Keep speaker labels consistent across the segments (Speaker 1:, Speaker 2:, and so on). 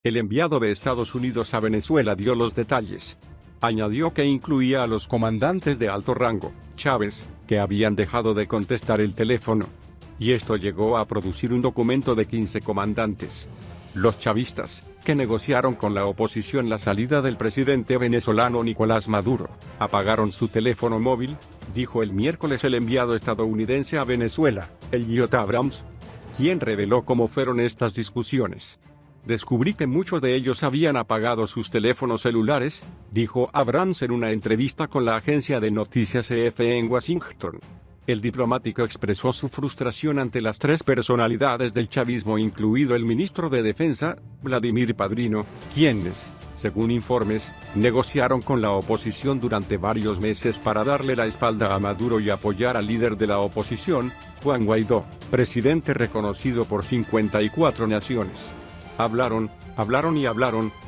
Speaker 1: El enviado de Estados Unidos a Venezuela dio los detalles. Añadió que incluía a los comandantes de alto rango, Chávez, que habían dejado de contestar el teléfono. Y esto llegó a producir un documento de 15 comandantes. Los chavistas, que negociaron con la oposición la salida del presidente venezolano Nicolás Maduro, apagaron su teléfono móvil, dijo el miércoles el enviado estadounidense a Venezuela, Elliot Abrams, quien reveló cómo fueron estas discusiones. Descubrí que muchos de ellos habían apagado sus teléfonos celulares, dijo Abrams en una entrevista con la agencia de noticias EFE en Washington. El diplomático expresó su frustración ante las tres personalidades del chavismo, incluido el ministro de Defensa, Vladimir Padrino, quienes, según informes, negociaron con la oposición durante varios meses para darle la espalda a Maduro y apoyar al líder de la oposición, Juan Guaidó, presidente reconocido por 54 naciones. Hablaron,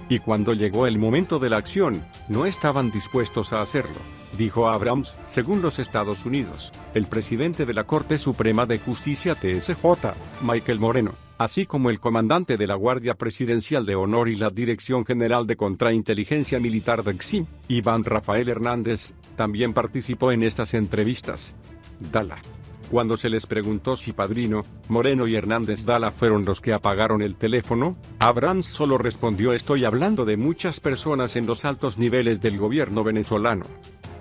Speaker 1: y cuando llegó el momento de la acción, no estaban dispuestos a hacerlo, dijo Abrams. Según los Estados Unidos, el presidente de la Corte Suprema de Justicia TSJ, Michael Moreno, así como el comandante de la Guardia Presidencial de Honor y la Dirección General de Contrainteligencia Militar de XIM, Iván Rafael Hernández, también participó en estas entrevistas. Dala. Cuando se les preguntó si Padrino, Moreno y Hernández Dala fueron los que apagaron el teléfono, Abrams solo respondió: estoy hablando de muchas personas en los altos niveles del gobierno venezolano.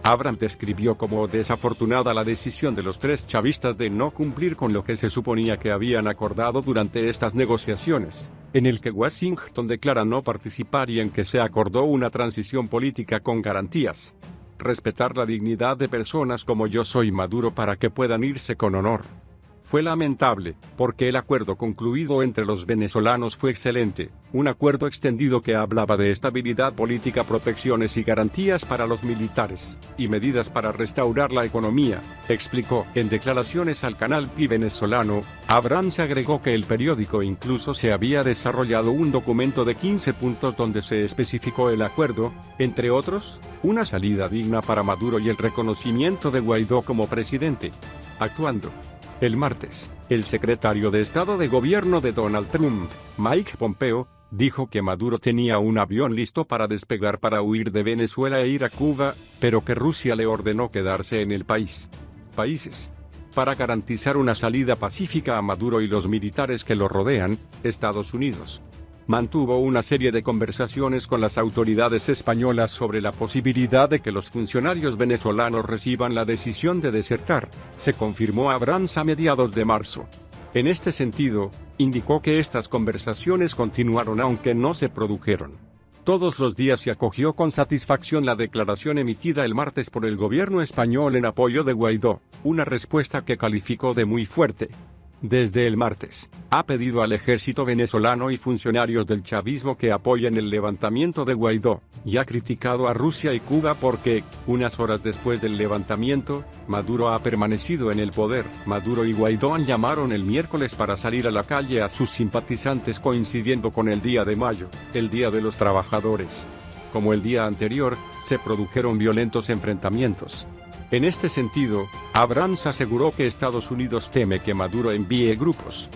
Speaker 1: Abrams describió como desafortunada la decisión de los tres chavistas de no cumplir con lo que se suponía que habían acordado durante estas negociaciones, en el que Washington declara no participar y en que se acordó una transición política con garantías. Respetar la dignidad de personas como yo soy Maduro para que puedan irse con honor. Fue lamentable, porque el acuerdo concluido entre los venezolanos fue excelente, un acuerdo extendido que hablaba de estabilidad política, protecciones y garantías para los militares, y medidas para restaurar la economía, explicó. En declaraciones al canal PI venezolano, Abrams agregó que el periódico incluso se había desarrollado un documento de 15 puntos donde se especificó el acuerdo, entre otros, una salida digna para Maduro y el reconocimiento de Guaidó como presidente. Actuando. El martes, el secretario de Estado de Gobierno de Donald Trump, Mike Pompeo, dijo que Maduro tenía un avión listo para despegar para huir de Venezuela e ir a Cuba, pero que Rusia le ordenó quedarse en el país. Para garantizar una salida pacífica a Maduro y los militares que lo rodean, Estados Unidos mantuvo una serie de conversaciones con las autoridades españolas sobre la posibilidad de que los funcionarios venezolanos reciban la decisión de desertar, se confirmó Abrams a mediados de marzo. En este sentido, indicó que estas conversaciones continuaron aunque no se produjeron todos los días y acogió con satisfacción la declaración emitida el martes por el gobierno español en apoyo de Guaidó, una respuesta que calificó de muy fuerte. Desde el martes, ha pedido al ejército venezolano y funcionarios del chavismo que apoyen el levantamiento de Guaidó, y ha criticado a Rusia y Cuba porque, unas horas después del levantamiento, Maduro ha permanecido en el poder. Maduro y Guaidó llamaron el miércoles para salir a la calle a sus simpatizantes coincidiendo con el Día de Mayo, el Día de los Trabajadores. Como el día anterior, se produjeron violentos enfrentamientos. En este sentido, Abrams aseguró que Estados Unidos teme que Maduro envíe grupos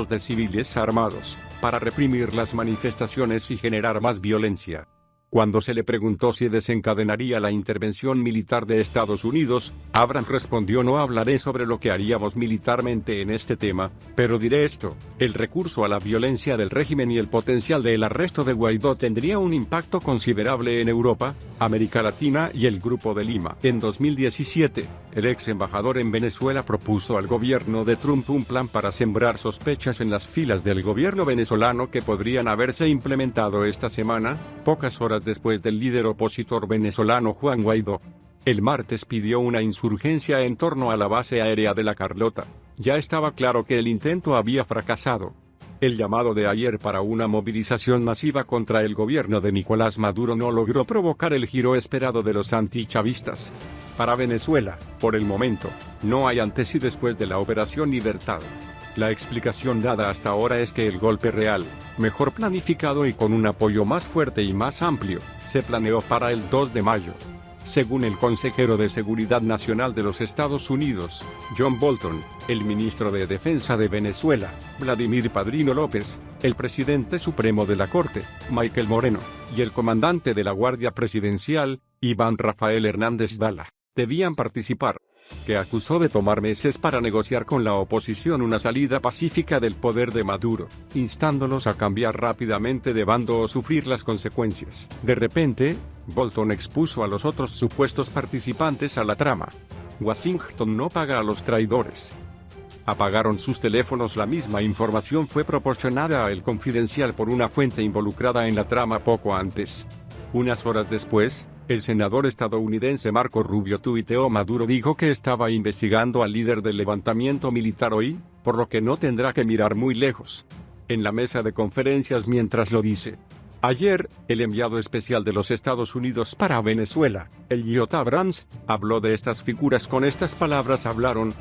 Speaker 1: de civiles armados, para reprimir las manifestaciones y generar más violencia. Cuando se le preguntó si desencadenaría la intervención militar de Estados Unidos, Abrams respondió: no hablaré sobre lo que haríamos militarmente en este tema, pero diré esto: el recurso a la violencia del régimen y el potencial del arresto de Guaidó tendría un impacto considerable en Europa, América Latina y el Grupo de Lima. En 2017, el ex embajador en Venezuela propuso al gobierno de Trump un plan para sembrar sospechas en las filas del gobierno venezolano que podrían haberse implementado esta semana, pocas horas después del líder opositor venezolano Juan Guaidó. El martes pidió una insurgencia en torno a la base aérea de La Carlota. Ya estaba claro que el intento había fracasado. El llamado de ayer para una movilización masiva contra el gobierno de Nicolás Maduro no logró provocar el giro esperado de los antichavistas. Para Venezuela, por el momento, no hay antes y después de la Operación Libertad. La explicación dada hasta ahora es que el golpe real, mejor planificado y con un apoyo más fuerte y más amplio, se planeó para el 2 de mayo. Según el consejero de Seguridad Nacional de los Estados Unidos, John Bolton, el ministro de Defensa de Venezuela, Vladimir Padrino López, el presidente supremo de la Corte, Michael Moreno, y el comandante de la Guardia Presidencial, Iván Rafael Hernández Dala, debían participar, que acusó de tomar meses para negociar con la oposición una salida pacífica del poder de Maduro, instándolos a cambiar rápidamente de bando o sufrir las consecuencias. De repente, Bolton expuso a los otros supuestos participantes a la trama. Washington no paga a los traidores. Apagaron sus teléfonos. La misma información fue proporcionada a El Confidencial por una fuente involucrada en la trama poco antes. Unas horas después, el senador estadounidense Marco Rubio tuiteó: Maduro dijo que estaba investigando al líder del levantamiento militar hoy, por lo que no tendrá que mirar muy lejos. En la mesa de conferencias mientras lo dice. Ayer, el enviado especial de los Estados Unidos para Venezuela, Elliot Abrams, habló de estas figuras con estas palabras: hablaron,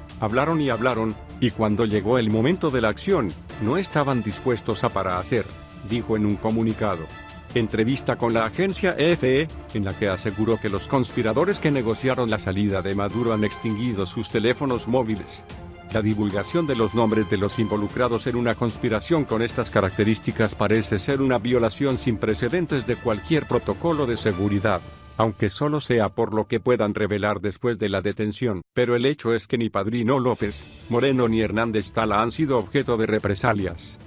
Speaker 1: y cuando llegó el momento de la acción, no estaban dispuestos a hacer, dijo en un comunicado. Entrevista con la agencia EFE, en la que aseguró que los conspiradores que negociaron la salida de Maduro han extinguido sus teléfonos móviles. La divulgación de los nombres de los involucrados en una conspiración con estas características parece ser una violación sin precedentes de cualquier protocolo de seguridad, aunque solo sea por lo que puedan revelar después de la detención. Pero el hecho es que ni Padrino López, Moreno ni Hernández Dala han sido objeto de represalias.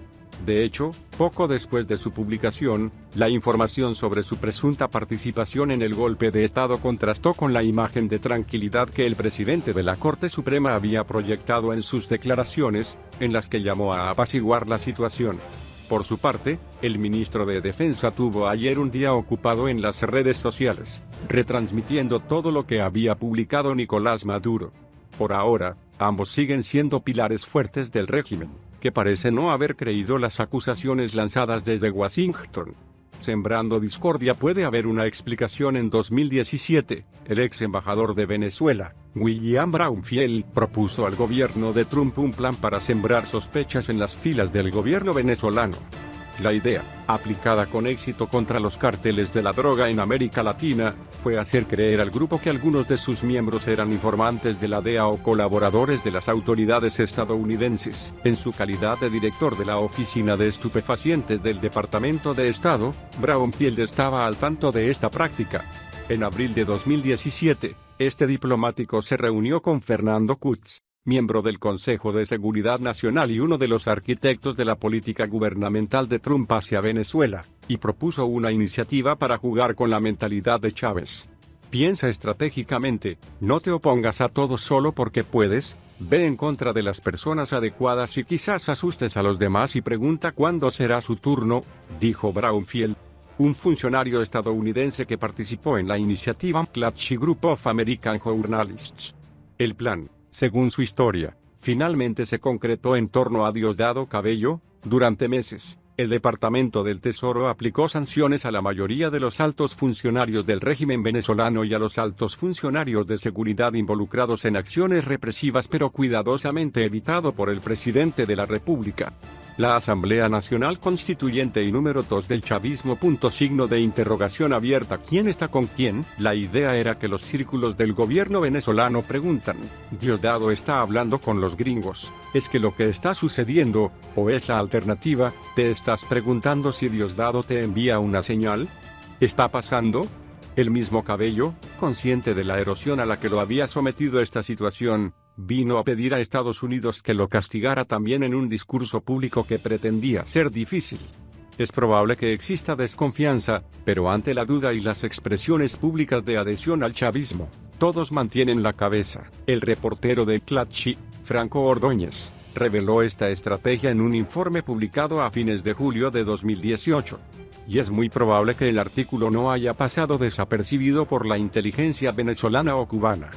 Speaker 1: De hecho, poco después de su publicación, la información sobre su presunta participación en el golpe de Estado contrastó con la imagen de tranquilidad que el presidente de la Corte Suprema había proyectado en sus declaraciones, en las que llamó a apaciguar la situación. Por su parte, el ministro de Defensa tuvo ayer un día ocupado en las redes sociales, retransmitiendo todo lo que había publicado Nicolás Maduro. Por ahora, ambos siguen siendo pilares fuertes del régimen, que parece no haber creído las acusaciones lanzadas desde Washington. Sembrando discordia puede haber una explicación. En 2017, el ex embajador de Venezuela, William Brownfield, propuso al gobierno de Trump un plan para sembrar sospechas en las filas del gobierno venezolano. La idea, aplicada con éxito contra los cárteles de la droga en América Latina, fue hacer creer al grupo que algunos de sus miembros eran informantes de la DEA o colaboradores de las autoridades estadounidenses. En su calidad de director de la Oficina de Estupefacientes del Departamento de Estado, Brownfield estaba al tanto de esta práctica. En abril de 2017, este diplomático se reunió con Fernando Kutz, miembro del Consejo de Seguridad Nacional y uno de los arquitectos de la política gubernamental de Trump hacia Venezuela, y propuso una iniciativa para jugar con la mentalidad de Chávez. Piensa estratégicamente, no te opongas a todo solo porque puedes, ve en contra de las personas adecuadas y quizás asustes a los demás y pregunta cuándo será su turno, dijo Brownfield, un funcionario estadounidense que participó en la iniciativa McClatchy Group of American Journalists. El plan, según su historia, finalmente se concretó en torno a Diosdado Cabello. Durante meses, el Departamento del Tesoro aplicó sanciones a la mayoría de los altos funcionarios del régimen venezolano y a los altos funcionarios de seguridad involucrados en acciones represivas, pero cuidadosamente evitado por el presidente de la República. La Asamblea Nacional Constituyente y número 2 del chavismo. Signo de interrogación abierta. ¿Quién está con quién? La idea era que los círculos del gobierno venezolano preguntan: ¿Diosdado está hablando con los gringos? ¿Es que lo que está sucediendo, o es la alternativa? ¿Te estás preguntando si Diosdado te envía una señal? ¿Está pasando? El mismo Cabello, consciente de la erosión a la que lo había sometido esta situación, vino a pedir a Estados Unidos que lo castigara también en un discurso público que pretendía ser difícil. Es probable que exista desconfianza, pero ante la duda y las expresiones públicas de adhesión al chavismo, todos mantienen la cabeza. El reportero de McClatchy, Franco Ordóñez, reveló esta estrategia en un informe publicado a fines de julio de 2018. Y es muy probable que el artículo no haya pasado desapercibido por la inteligencia venezolana o cubana.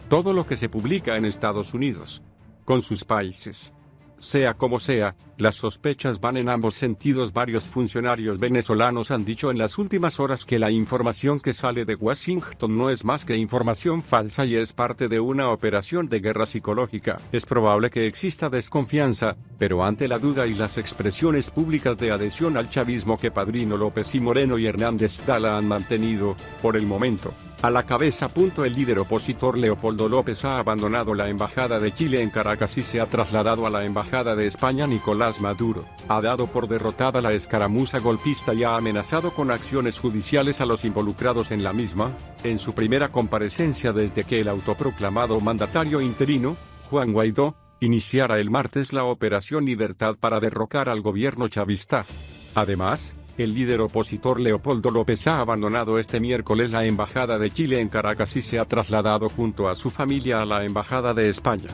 Speaker 1: Todo lo que se publica en Estados Unidos, con sus países. Sea como sea, las sospechas van en ambos sentidos. Varios funcionarios venezolanos han dicho en las últimas horas que la información que sale de Washington no es más que información falsa y es parte de una operación de guerra psicológica. Es probable que exista desconfianza, pero ante la duda y las expresiones públicas de adhesión al chavismo que Padrino López y Moreno y Hernández Dala han mantenido, por el momento, A la cabeza. El líder opositor Leopoldo López ha abandonado la embajada de Chile en Caracas y se ha trasladado a la embajada de España. Nicolás Maduro ha dado por derrotada la escaramuza golpista y ha amenazado con acciones judiciales a los involucrados en la misma, en su primera comparecencia desde que el autoproclamado mandatario interino, Juan Guaidó, iniciara el martes la Operación Libertad para derrocar al gobierno chavista. Además, el líder opositor Leopoldo López ha abandonado este miércoles la embajada de Chile en Caracas y se ha trasladado junto a su familia a la embajada de España.